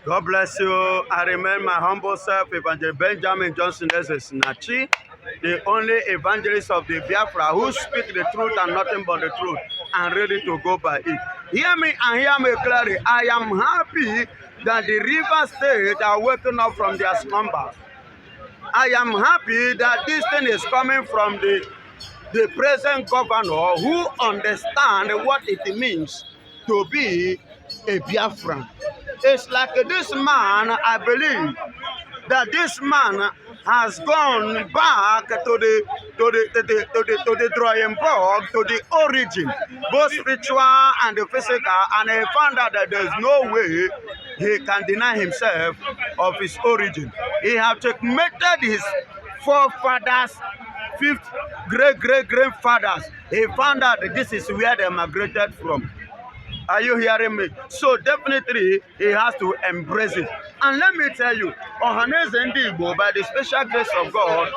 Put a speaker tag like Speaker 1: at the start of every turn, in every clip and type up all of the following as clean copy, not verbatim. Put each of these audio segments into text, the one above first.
Speaker 1: God bless you. I remain my humble self, Evangelist Benjamin Johnson Nachi, the only evangelist of the Biafra who speak the truth and nothing but the truth and ready to go by it. Hear me and hear me clearly. I am happy that the River State are waking up from their slumbers. I am happy that this thing is coming from the present governor who understand what it means to be a Biafran. It's like this man, I believe that this man has gone back to the drawing board, to the origin, both spiritual and the physical, and he found out that there's no way he can deny himself of his origin. He has checkmated his forefathers, fifth great-great-grandfathers. He found out that this is where they migrated from. Are you hearing me? So definitely he has to embrace it. And let me tell you, Ohaneze Igbo, by the special grace of God,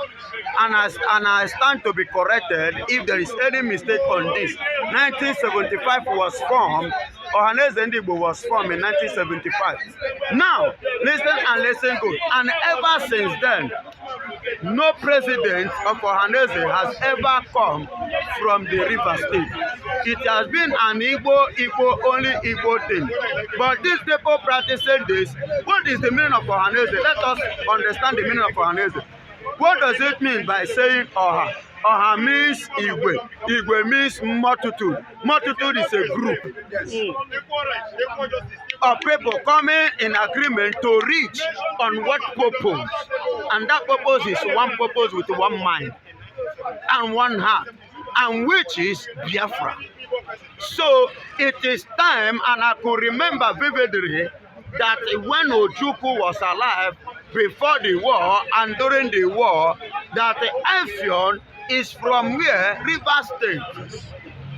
Speaker 1: and I stand to be corrected if there is any mistake on this. 1975 was formed. Ohaneze Igbo was formed in 1975. Now, listen and listen good. And ever since then, no president of Ohaneze has ever come from the River State. It has been an only Igbo thing. But these people practicing this, what is the meaning of Ohaneze? Let us understand the meaning of Ohaneze. What does it mean by saying Oha? Oha means Igwe. Igwe means multitude. Multitude is a group of people coming in agreement to reach on what purpose. And that purpose is one purpose with one mind and one heart, and which is Biafra. So it is time, and I could remember vividly that when Ojukwu was alive, before the war and during the war, that Effion is from where? River State,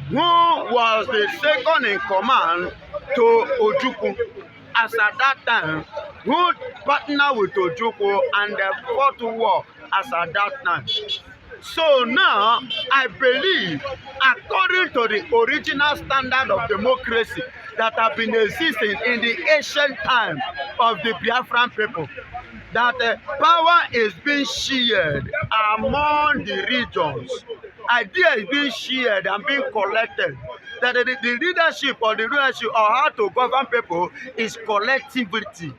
Speaker 1: who was the second in command to Ojukwu. As at that time, who partnered with Ojukwu and the fought war as at that time. So now, I believe, according to the original standard of democracy that have been existing in the ancient time of the Biafran people, that power is being shared among the regions. Idea is being shared and being collected. That the leadership or the rulership or how to govern people is collectivity.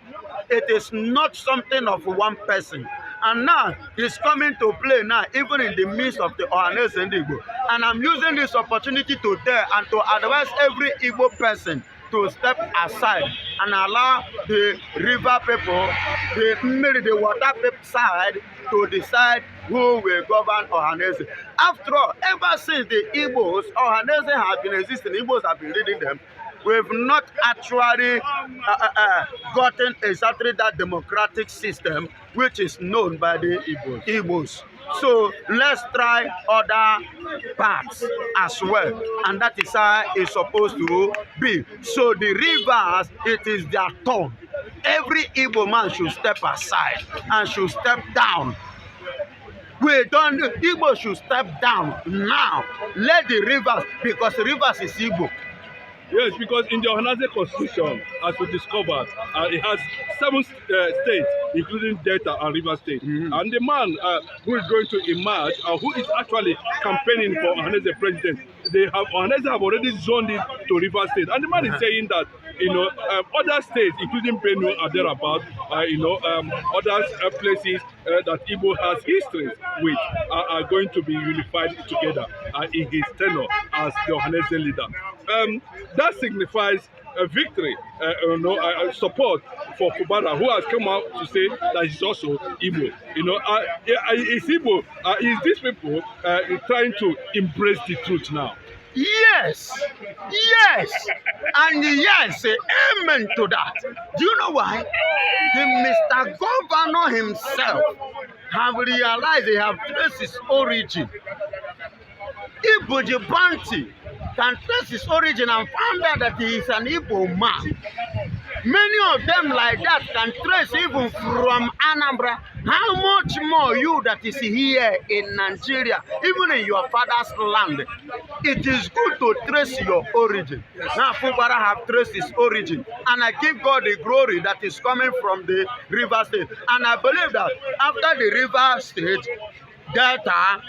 Speaker 1: It is not something of one person. And now it's coming to play now, even in the midst of the Ohaneze Igbo. And I'm using this opportunity to tell and to advise every Igbo person to step aside and allow the river people, the water people side to decide who will govern Ohaneze. After all, ever since the Igbos, Ohaneze has been existing, Igbos have been leading them. We've not actually gotten exactly that democratic system which is known by the Igbos. So let's try other paths as well. And that is how it's supposed to be. So the rivers, it is their turn. Every Igbo man should step aside and should step down. Igbo should step down now. Let the rivers, because the rivers is Igbo.
Speaker 2: Yes, because in the Ohaneze constitution, as we discovered, it has 7 states, including Delta and River State. And the man who is going to emerge, who is actually campaigning for Ohaneze president, Ohaneze have already zoned it to River State. And the man is saying that, other states, including Benue, are thereabout, other places that Igbo has histories with are going to be unified together in his tenure as the Ohaneze leader. That signifies a victory, support for Kubara, who has come out to say that he's also Igbo. Is Igbo, is these people trying to embrace the truth now?
Speaker 1: Yes, and yes, amen to that. Do you know why? The Mr. Governor himself have realized, they have traced his origin. Igboinjapan can trace his origin and found out that he is an Igbo man. Many of them like that can trace even from Anambra. How much more you that is here in Nigeria, even in your father's land, it is good to trace your origin. Now, Fugbara have traced his origin, and I give God the glory that is coming from the river state. And I believe that after the river state, Delta,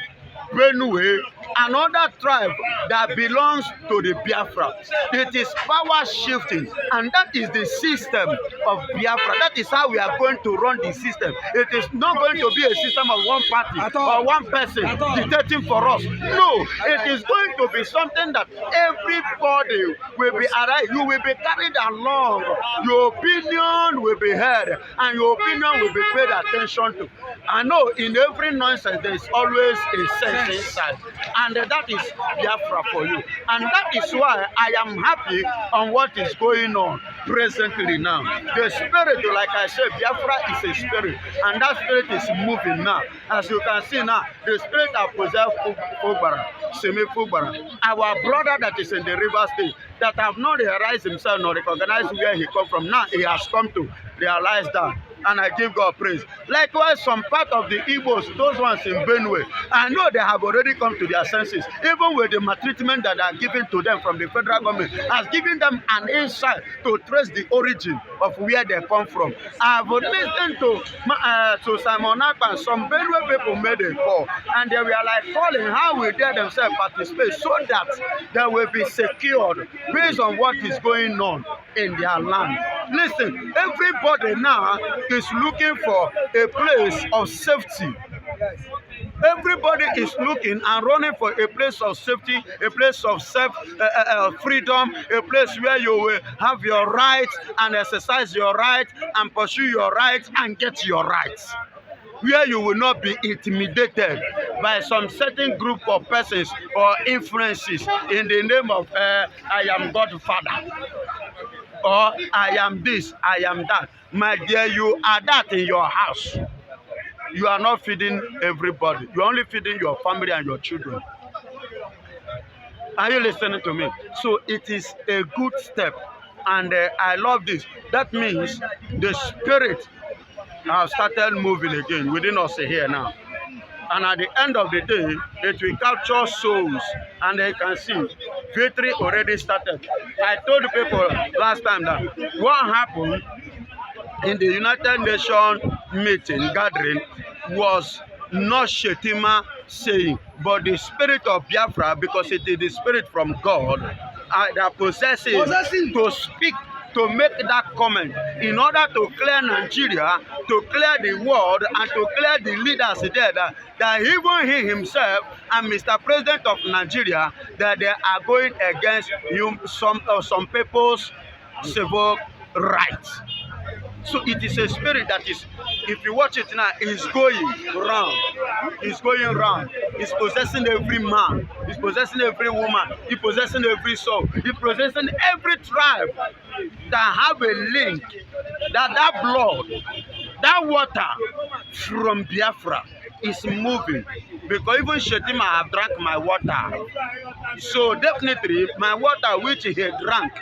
Speaker 1: Benue, another tribe that belongs to the Biafra. It is power shifting, and that is the system of Biafra. That is how we are going to run the system. It is not going to be a system of one party or one person dictating for us. No, it is going to be something that everybody will be arrived. You will be carried along. Your opinion will be heard, and your opinion will be paid attention to. I know in every nonsense there is always a sense inside, and that is Biafra for you. And that is why I am happy on what is going on presently now. The spirit, like I said, Biafra is a spirit, and that spirit is moving now. As you can see now, the spirit have possessed Fugbara, Semi Fugbara, our brother that is in the river state, that have not realized himself nor recognized where he come from. Now he has come to realize that, and I give God praise. Likewise, some part of the Igbos, those ones in Benue, I know they have already come to their senses, even with the maltreatment that are given to them from the federal government, has given them an insight to trace the origin of where they come from. I've listened to Simon Akpan. Some Benue people made a call, and they were like calling how will they themselves participate so that they will be secured based on what is going on in their land. Listen, everybody now is looking for a place of safety. Everybody is looking and running for a place of safety, a place of freedom, a place where you will have your rights and exercise your rights and pursue your rights and get your rights, where you will not be intimidated by some certain group of persons or influences in the name of I am Godfather, or I am this, I am that. My dear, you are that in your house. You are not feeding everybody. You are only feeding your family and your children. Are you listening to me? So it is a good step, and I love this. That means the spirit has started moving again within us here now. And at the end of the day, it will capture souls. And they can see victory already started. I told the people last time that what happened in the United Nations meeting, gathering, was not Shetima saying, but the spirit of Biafra, because it is the spirit from God that possesses to speak, to make that comment in order to clear Nigeria, to clear the world, and to clear the leaders there, that even he himself and Mr. President of Nigeria, that they are going against some people's civil rights. So it is a spirit that is, if you watch it now, is going round. It's going round. It's possessing every man. It's possessing every woman. It's possessing every soul. It's possessing every tribe that have a link, that blood, that water from Biafra is moving. Because even Shetima have drank my water. So definitely my water which he drank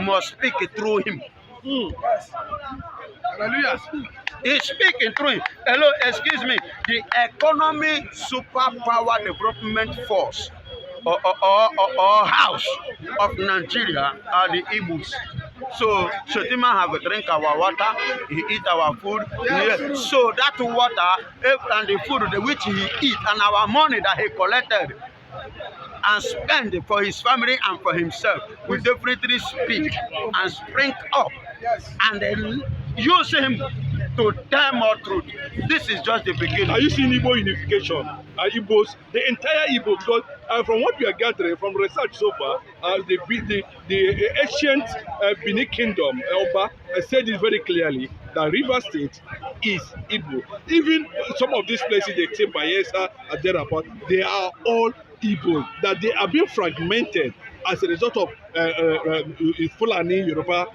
Speaker 1: must speak through him. Hallelujah. He's speaking through him. Hello, excuse me. The economic superpower development force or house of Nigeria are the Igbos. So Shetima have a drink our water, he eat our food. Yes. So that water and the food which he eat and our money that he collected and spend for his family and for himself will definitely speak and spring up. Yes. And then use him to tell more truth. This is just the beginning.
Speaker 2: Are you seeing Igbo unification? Igbos, the entire Igbo, because from what we are gathering from research so far, the ancient Benin Kingdom, Oba, said this very clearly, that River State is Igbo. Even some of these places, they say Bayelsa and thereabout, they are all Igbo, that they are being fragmented as a result of Fulani Yoruba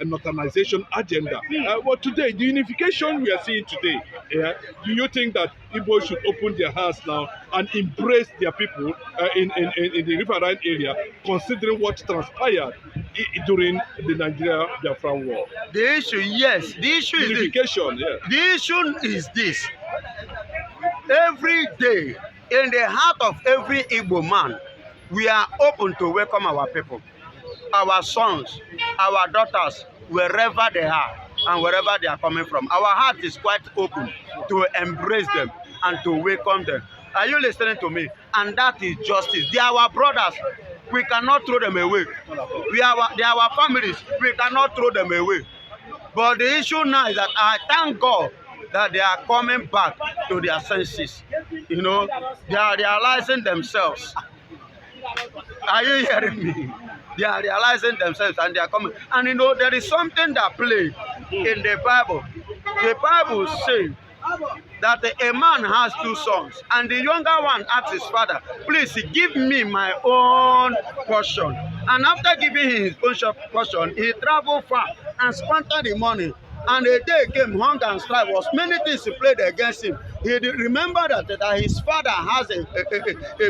Speaker 2: northernization agenda. But today, the unification we are seeing today, do you think that Igbo should open their hearts now and embrace their people in the riverine area, considering what transpired during the Nigeria-Biafra war?
Speaker 1: The issue, yes, the issue
Speaker 2: unification,
Speaker 1: is this. Yeah. The issue is this. Every day, in the heart of every Igbo man, we are open to welcome our people, our sons, our daughters, wherever they are and wherever they are coming from. Our heart is quite open to embrace them and to welcome them. Are you listening to me? And that is justice. They are our brothers. We cannot throw them away. They are our families. We cannot throw them away. But the issue now is that I thank God that they are coming back to their senses. You know, they are realizing themselves. Are you hearing me? They are realizing themselves and they are coming. And you know, there is something that played in the Bible. The Bible says that a man has two sons, and the younger one asked his father, please give me my own portion. And after giving him his own portion, he traveled far and squandered the money. And a day came, hunger and strife was many things played against him. He remembered that his father has a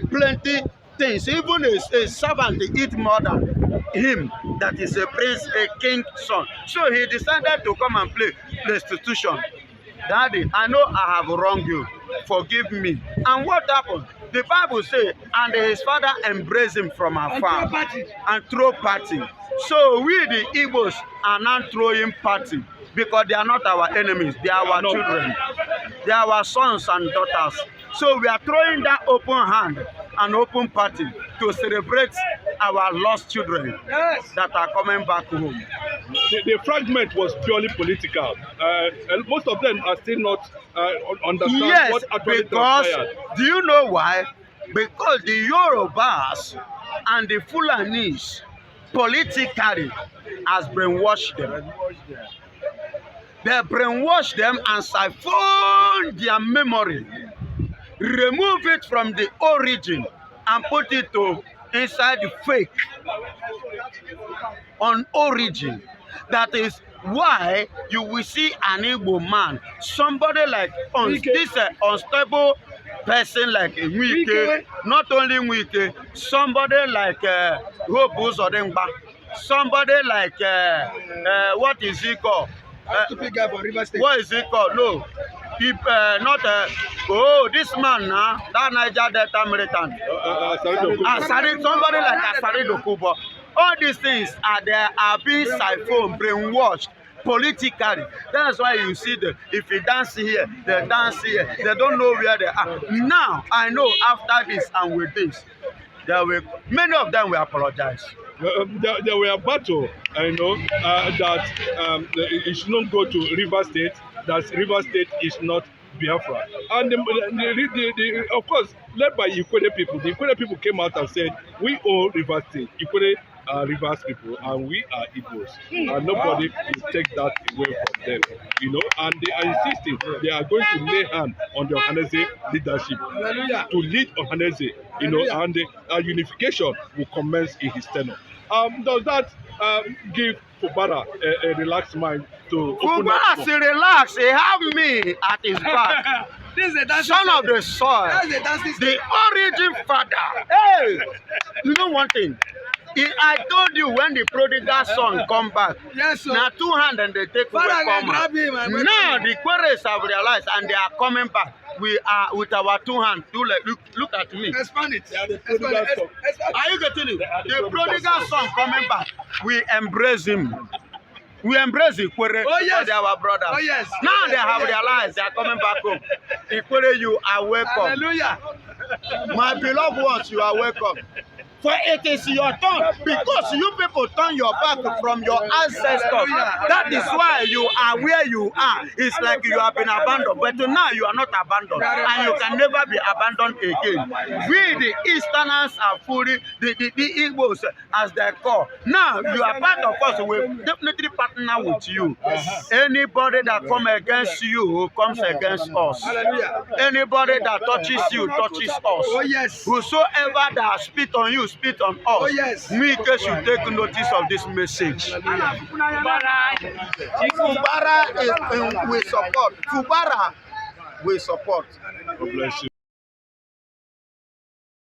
Speaker 1: plenty things, even a servant to eat more than him, that is a prince, a king's son. So he decided to come and play restitution. Daddy, I know I have wronged you. Forgive me. And what happened? The Bible says, and his father embraced him from afar and threw party. So we, the Igbos, are not throwing party because they are not our enemies. They are our children. They are our sons and daughters. So we are throwing that open hand and open party to celebrate our lost children that are coming back home.
Speaker 2: The fragment was purely political. And most of them are still not understand what actually transpired.
Speaker 1: Do you know why? Because the Yorubas and the Fulanis politically has brainwashed them. They brainwashed them and siphoned their memory, remove it from the origin and put it to inside the fake on origin. That is why you will see an Igbo man, somebody like this unstable person like Wike, not only Wike, somebody like Hope Uzodimba, somebody like what is he called? What is he called? No. This man now, that Niger Delta militant. Somebody like Asari Dokubo. All these things are being siphoned, brainwashed politically. That's why you see if you dance here, they dance here. They don't know where they are. Now, I know after this and with this, many of them will apologize.
Speaker 2: There were a battle, I know, that it should not go to River State, that River State is not Biafra. And of course, led by Ikwere people, the Ikwere people came out and said, we own River State. Ikwere are Rivers people and we are Igbos. And nobody will take that away from them, you know. And they are insisting they are going to lay hand on the Ohaneze leadership to lead Ohaneze, you know, and unification will commence in his tenure. Does that give Fubara a relaxed mind to open up?
Speaker 1: Fubara say relax, he have me at his back.
Speaker 3: This is the
Speaker 1: son of the soil, the origin father. Hey, you know one thing? I told you when the prodigal son come back,
Speaker 3: yes,
Speaker 1: now 2 hands and they take away from him. Now the Queres have realized and they are coming back. We are with our 2 hands. Look at me.
Speaker 3: Expand it.
Speaker 1: Are you getting it? The prodigal son coming back. We embrace him. We embrace Ikwere.
Speaker 3: Oh, yes.
Speaker 1: They are our brothers.
Speaker 3: Oh, yes.
Speaker 1: Now they have realized they are coming back home. Ikwere, you are welcome.
Speaker 3: Hallelujah.
Speaker 1: My beloved ones, you are welcome. For it is your turn, because you people turn your back from your ancestors. That is why you are where you are. It's like you have been abandoned, but now you are not abandoned, and you can never be abandoned again. We, the Easterners, are fully the Igbos as they call. Now you are part of us. We will definitely partner with you. Anybody that comes against you comes against us. Anybody that touches you touches us.
Speaker 3: Oh yes.
Speaker 1: Whosoever that spit on you, spit on us.
Speaker 3: Oh, yes.
Speaker 1: We should take notice of this message. Fubara we support. Fubara we support.
Speaker 2: God bless you.